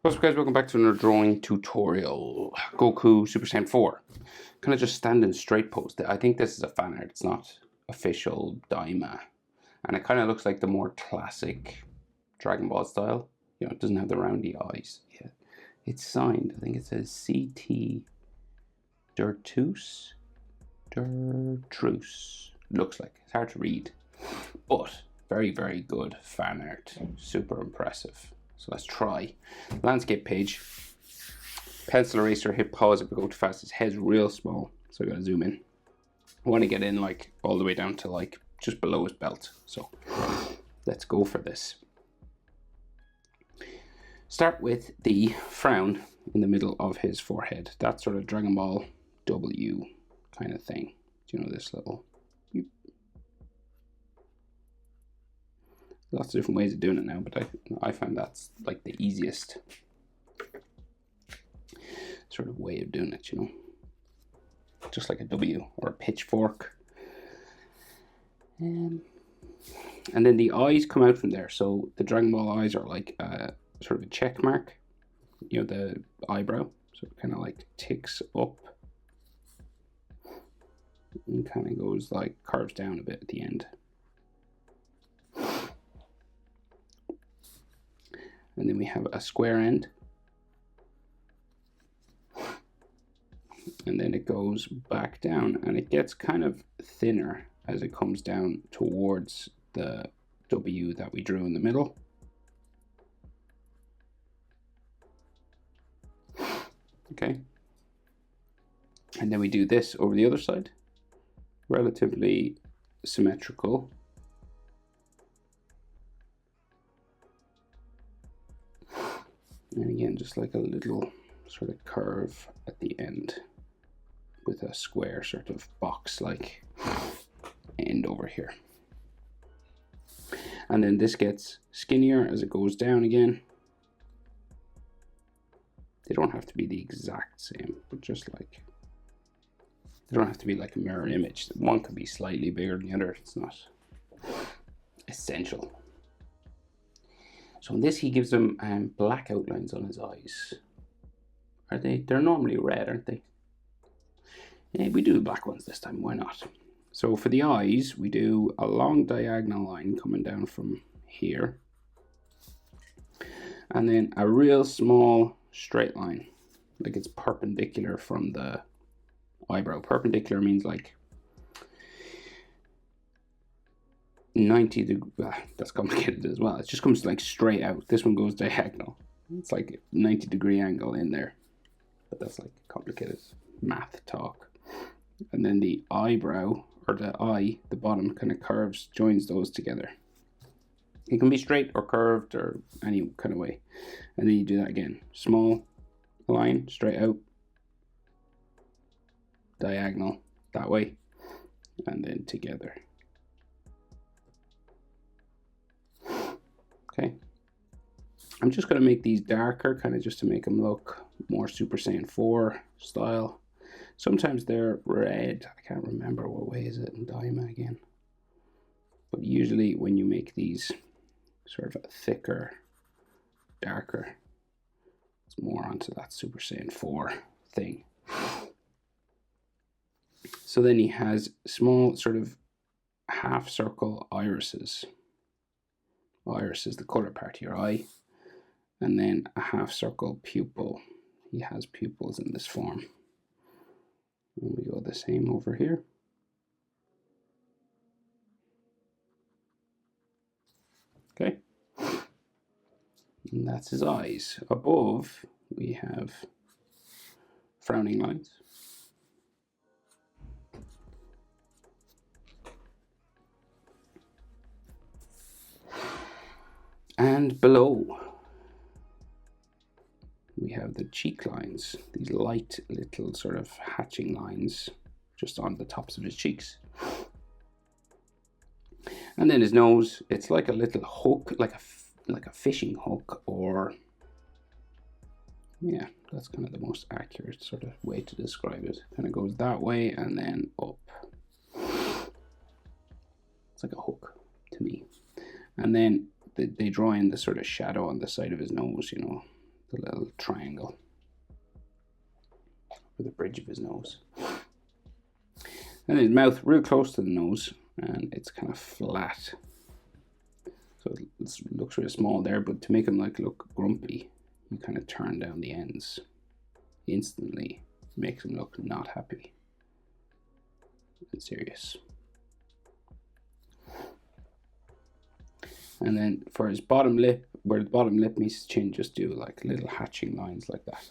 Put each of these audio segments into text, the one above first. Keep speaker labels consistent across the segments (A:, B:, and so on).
A: What's up guys, welcome back to another drawing tutorial. Goku Super Saiyan 4. Kind of just standing straight pose. I think this is a fan art, it's not official Daima. And it kind of looks like the more classic Dragon Ball style. You know, it doesn't have the roundy eyes. Yeah. It's signed, I think it says CT Dertus. Looks like, it's hard to read. But very, very good fan art. Super impressive. So let's try. Landscape page. Pencil eraser, hit pause if we go too fast. His head's real small, so I gotta zoom in. I want to get in like all the way down to like just below his belt. So let's go for this. Start with the frown in the middle of his forehead. That sort of Dragon Ball W kind of thing. Do you know this little? Lots of different ways of doing it now, but I find that's like the easiest sort of way of doing it, you know. Just like a W or a pitchfork. And then the eyes come out from there. So the Dragon Ball eyes are like sort of a check mark, you know, the eyebrow. So it kind of like ticks up and kind of goes like curves down a bit at the end. And then we have a square end. And then it goes back down and it gets kind of thinner as it comes down towards the W that we drew in the middle. Okay. And then we do this over the other side. Relatively symmetrical. And again, just like a little sort of curve at the end with a square sort of box-like end over here. And then this gets skinnier as it goes down again. They don't have to be the exact same, but just like, they don't have to be like a mirror image. One could be slightly bigger than the other. It's not essential. So in this, he gives them black outlines on his eyes. Are they? They're normally red, aren't they? Yeah, we do the black ones this time. Why not? So for the eyes, we do a long diagonal line coming down from here, and then a real small straight line, like it's perpendicular from the eyebrow. Perpendicular means like 90 degrees. That's complicated as well. It just comes like straight out. This one goes diagonal. It's like 90-degree angle in there, but that's like complicated math talk. And then the eyebrow, or the eye, the bottom kind of curves, joins those together. It can be straight or curved or any kind of way. And then you do that again. Small line straight out, diagonal that way, and then together. Okay, I'm just going to make these darker, kind of just to make them look more Super Saiyan 4 style. Sometimes they're red. I can't remember what way is it in Daima again. But usually when you make these sort of thicker, darker, it's more onto that Super Saiyan 4 thing. So then he has small sort of half circle irises. Iris is the color part of your eye, and then a half circle pupil. He has pupils in this form. And we go the same over here. Okay, and that's his eyes. Above we have frowning lines. And below, we have the cheek lines, these light little sort of hatching lines just on the tops of his cheeks. And then his nose, it's like a little hook, like a fishing hook, or yeah, that's kind of the most accurate sort of way to describe it. Kind of goes that way and then up. It's like a hook to me. And then they draw in the sort of shadow on the side of his nose, you know, the little triangle for the bridge of his nose. And his mouth real close to the nose, and it's kind of flat. So it looks really small there, but to make him like look grumpy, you kind of turn down the ends. Instantly makes him look not happy and serious. And then for his bottom lip, where the bottom lip meets his chin, just do like little hatching lines like that.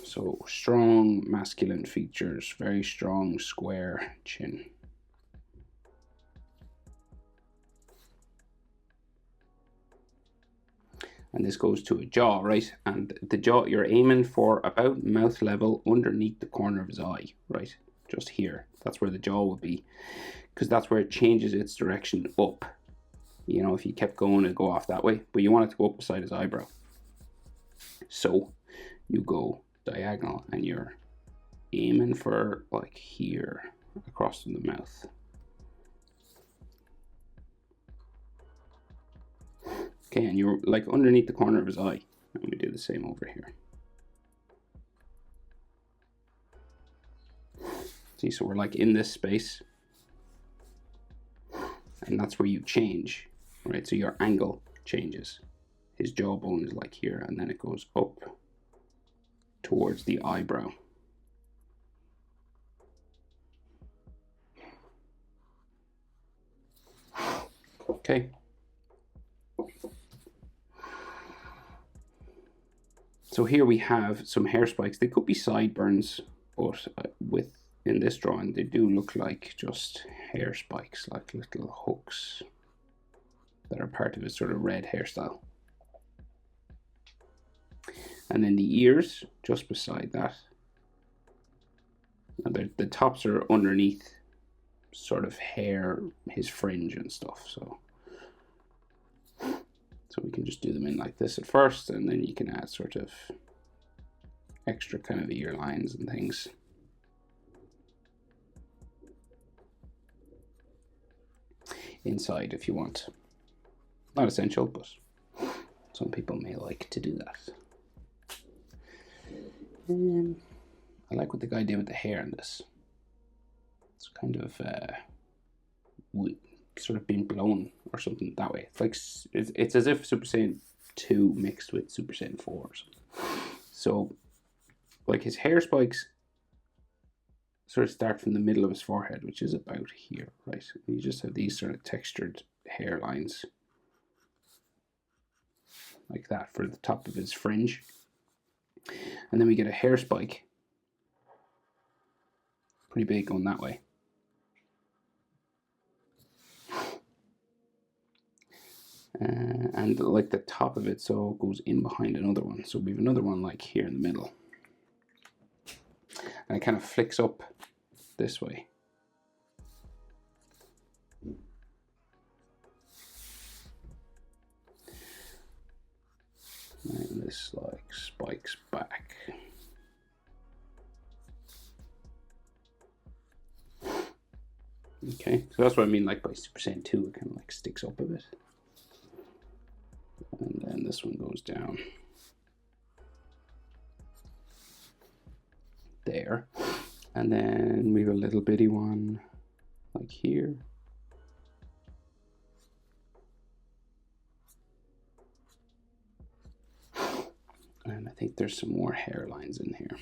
A: So strong masculine features, very strong square chin. And this goes to a jaw, right? And the jaw, you're aiming for about mouth level underneath the corner of his eye, right? Just here. That's where the jaw will be, because that's where it changes its direction up. You know, if you kept going, it'd go off that way, but you want it to go up beside his eyebrow. So you go diagonal and you're aiming for like here across from the mouth. Okay, and you're like underneath the corner of his eye. And we do the same over here. See, so we're like in this space. And that's where you change, right? So your angle changes. His jawbone is like here, and then it goes up towards the eyebrow. Okay. So here we have some hair spikes. They could be sideburns, but in this drawing, they do look like just hair spikes, like little hooks that are part of his sort of red hairstyle. And then the ears, just beside that. And the tops are underneath sort of hair, his fringe and stuff. So we can just do them in like this at first, and then you can add sort of extra kind of ear lines and things. Inside if you want. Not essential, but some people may like to do that. I like what the guy did with the hair in this. It's kind of sort of being blown or something that way. It's like it's as if Super Saiyan 2 mixed with Super Saiyan 4 or something. So like his hair spikes sort of start from the middle of his forehead, which is about here, right? And you just have these sort of textured hairlines like that for the top of his fringe. And then we get a hair spike, pretty big going that way. And like the top of it, so it goes in behind another one. So we have another one like here in the middle. And it kind of flicks up this way. And this like spikes back. Okay, so that's what I mean like by Super Saiyan 2, it kind of like sticks up a bit. And then this one goes down there. And then we have a little bitty one like here. And I think there's some more hairlines in here.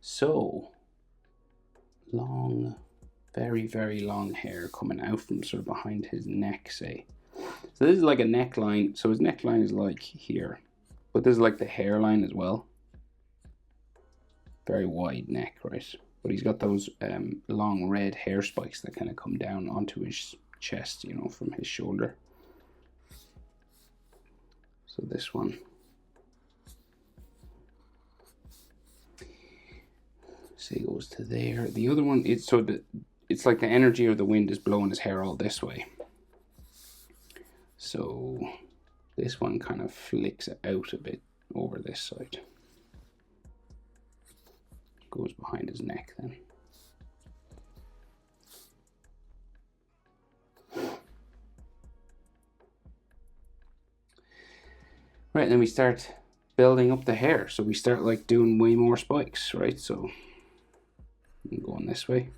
A: So long, very, very long hair coming out from sort of behind his neck, say. So this is like a neckline. So his neckline is like here, but this is like the hairline as well. Very wide neck, right? But he's got those long red hair spikes that kind of come down onto his chest, you know, from his shoulder. So this one. Say goes to there. The other one, it's like the energy of the wind is blowing his hair all this way. So this one kind of flicks out a bit over this side. goes behind his neck then. Right, then we start building up the hair. So we start like doing way more spikes, right? So I'm going this way.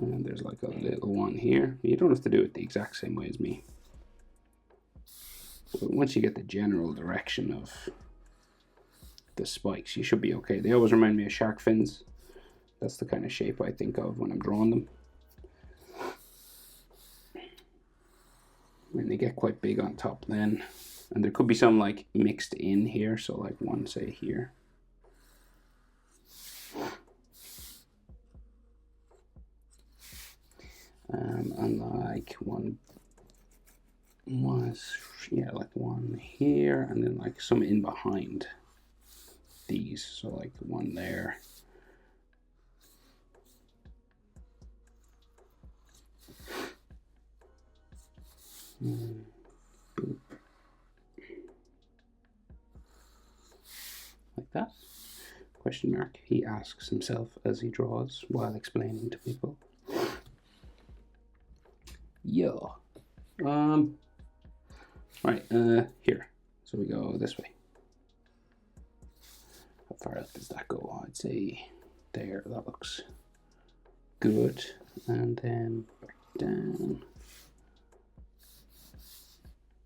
A: And there's like a little one here. You don't have to do it the exact same way as me. But once you get the general direction of the spikes, you should be okay. They always remind me of shark fins. That's the kind of shape I think of when I'm drawing them. And they get quite big on top then. And there could be some like mixed in here. So like one, say here. And like one was, yeah, like one here, and then like some in behind these. So like one there. Boop. Like that. Question mark. He asks himself as he draws while explaining to people. Yeah. Right, here. So we go this way. How far out does that go? I'd say there. That looks good. And then back down.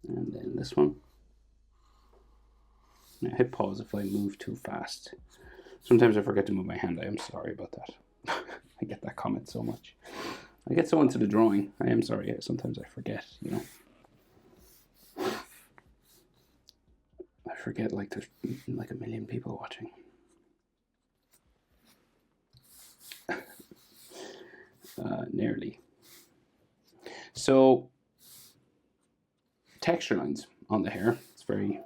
A: And then this one. Now hit pause if I move too fast. Sometimes I forget to move my hand. I am sorry about that. I get that comment so much. I get so into the drawing. I am sorry. Sometimes I forget, you know. I forget like there's like a million people watching. Nearly. So, texture lines on the hair. It's very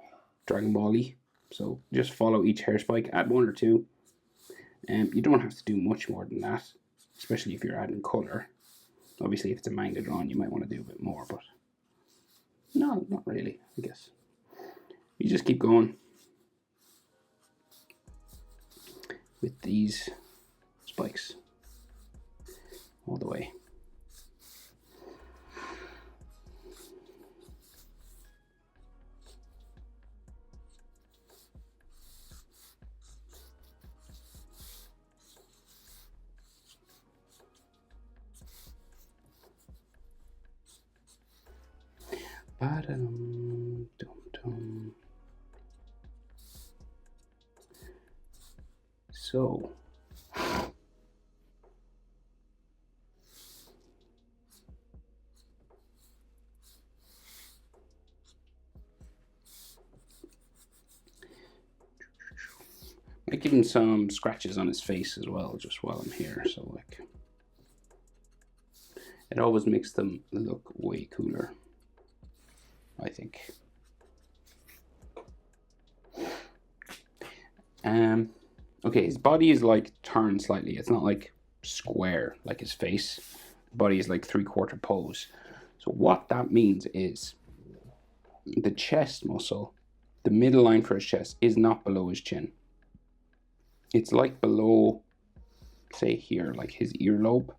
A: Dragon Ball-y. So just follow each hair spike, add one or two. You don't have to do much more than that, especially if you're adding color. Obviously, if it's a manga drawing, you might want to do a bit more, but no, not really, I guess. You just keep going with these spikes all the way. So I give him some scratches on his face as well, just while I'm here. So like, it always makes them look way cooler, I think. Okay, his body is like turned slightly. It's not like square like his face. The body is like 3/4 pose. So what that means is the chest muscle, the middle line for his chest, is not below his chin. It's like below, say here, like his earlobe,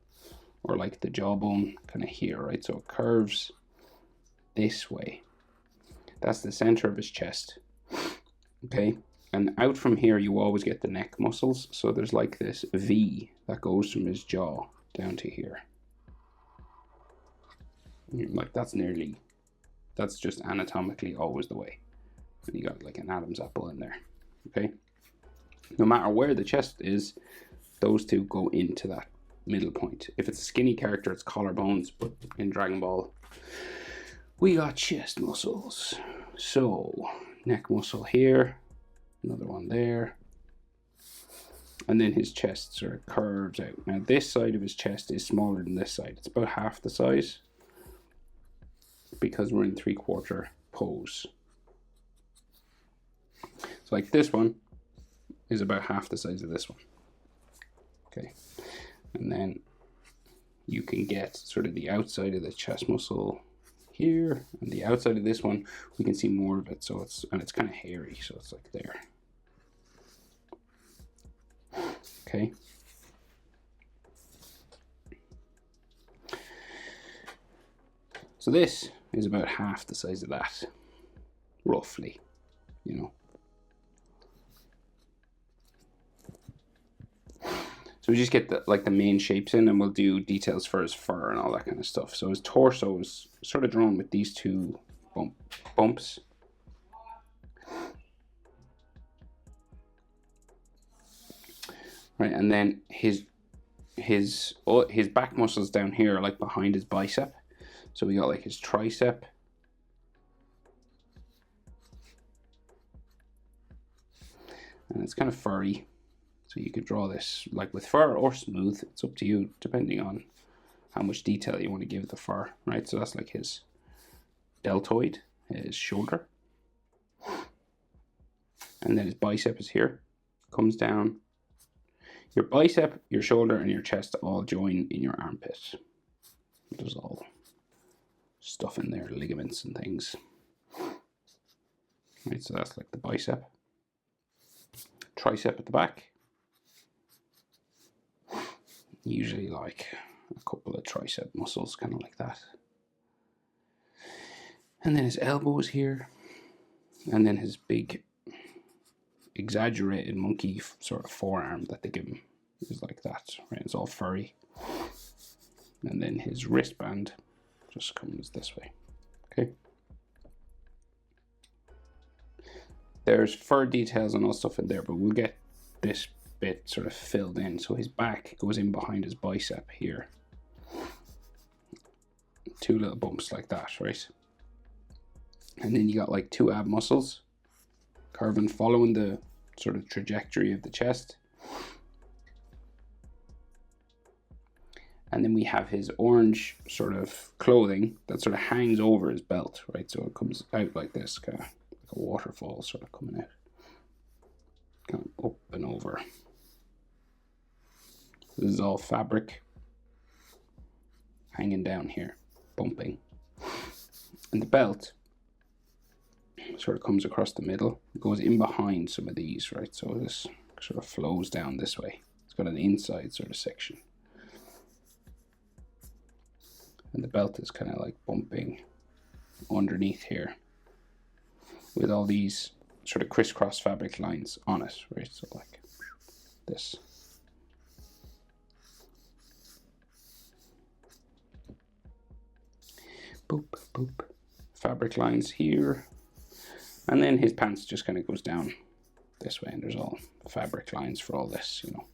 A: or like the jawbone kind of here, right? So it curves this way. That's the center of his chest. Okay, and out from here you always get the neck muscles. So there's like this V that goes from his jaw down to here. Like that's just anatomically always the way. And you got like an Adam's apple in there. Okay, no matter where the chest is, those two go into that middle point. If it's a skinny character, it's collarbones, but in Dragon Ball, we got chest muscles. So, neck muscle here, another one there, and then his chest sort of curves out. Now, this side of his chest is smaller than this side. It's about half the size because we're in 3/4 pose. So, like this one is about half the size of this one. Okay, and then you can get sort of the outside of the chest muscle here, and the outside of this one we can see more of it. So it's kind of hairy, so it's like there. Okay. So this is about half the size of that, roughly, you know. So we just get the main shapes in, and we'll do details for his fur and all that kind of stuff. So his torso is sort of drawn with these two bumps. Right, and then his back muscles down here are like behind his bicep. So we got like his tricep. And it's kind of furry. So you could draw this like with fur or smooth. It's up to you, depending on how much detail you want to give the fur, right? So that's like his deltoid, his shoulder. And then his bicep is here, comes down. Your bicep, your shoulder, and your chest all join in your armpit. There's all stuff in there, ligaments and things. Right, so that's like the bicep. Tricep at the back. Usually like a couple of tricep muscles, kind of like that. And then his elbows here. And then his big exaggerated monkey sort of forearm that they give him is like that, right? It's all furry. And then his wristband just comes this way. Okay. There's fur details and all stuff in there, but we'll get this bit sort of filled in. So his back goes in behind his bicep here. Two little bumps like that, right? And then you got like two ab muscles curving, following the sort of trajectory of the chest. And then we have his orange sort of clothing that sort of hangs over his belt, right? So it comes out like this, kind of like a waterfall sort of coming out. Kind of up and over. This is all fabric hanging down here, bumping. And the belt sort of comes across the middle. It goes in behind some of these, right? So this sort of flows down this way. It's got an inside sort of section. And the belt is kind of like bumping underneath here with all these sort of crisscross fabric lines on it, right? So like this. Boop, boop. Fabric lines here. And then his pants just kind of goes down this way, and there's all fabric lines for all this, you know.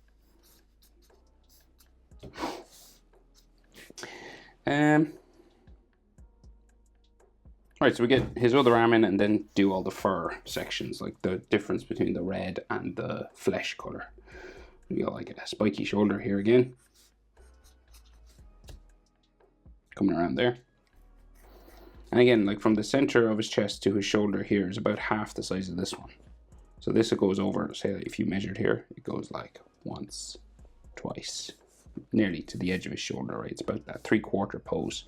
A: Right, so we get his other arm in and then do all the fur sections, like the difference between the red and the flesh color. We got like a spiky shoulder here again. Coming around there. And again, like from the center of his chest to his shoulder here is about half the size of this one. So this goes over, say if you measured here, it goes like once, twice, nearly to the edge of his shoulder, right? It's about that 3/4 pose.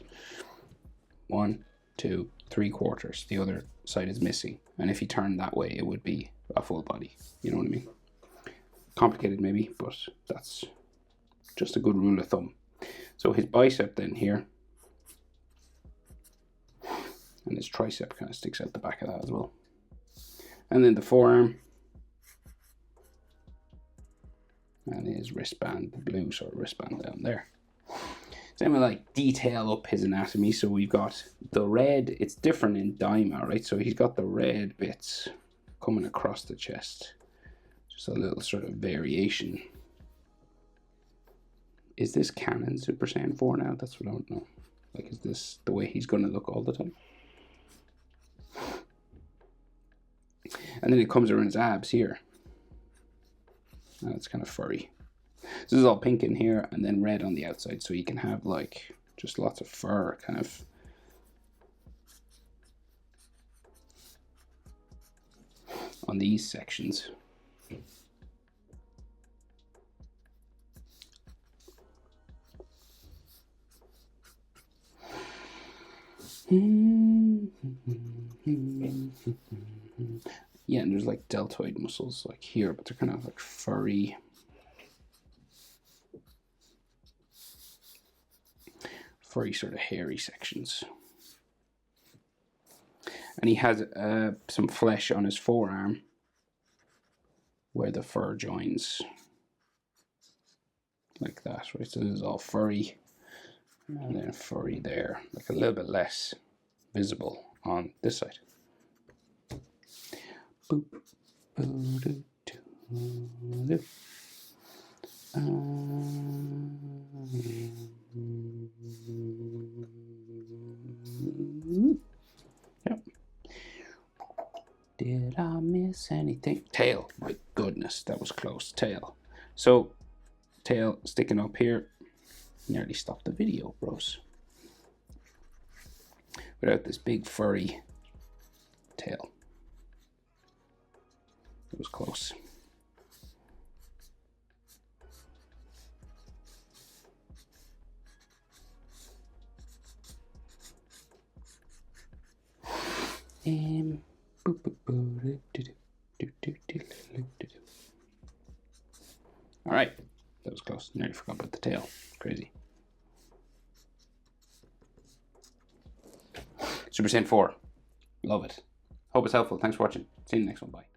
A: 1, 2, 3/4. The other side is missing. And if you turn that way, it would be a full body. You know what I mean? Complicated maybe, but that's just a good rule of thumb. So his bicep then here, and his tricep kind of sticks out the back of that as well. And then the forearm, and his wristband, the blue sort of wristband down there. Same with like detail up his anatomy. So we've got the red, it's different in Daima, right? So he's got the red bits coming across the chest. Just a little sort of variation. Is this canon Super Saiyan 4 now? That's what I don't know. Like, is this the way he's going to look all the time? And then it comes around his abs here. And it's kind of furry. So this is all pink in here and then red on the outside. So you can have like just lots of fur kind of on these sections. Yeah, and there's like deltoid muscles like here, but they're kind of like furry. furry sort of hairy sections. And he has some flesh on his forearm where the fur joins. Like that, right? So this is all furry. And then furry there. Like a little bit less visible on this side. Boop. Yep. Did I miss anything? Tail. My goodness, that was close. Tail. So, tail sticking up here. Nearly stopped the video, bros. Without this big furry tail. It was close. All right, that was close. Nearly forgot about the tail. Crazy. Super Saiyan 4. Love it. Hope it's helpful. Thanks for watching. See you in the next one. Bye.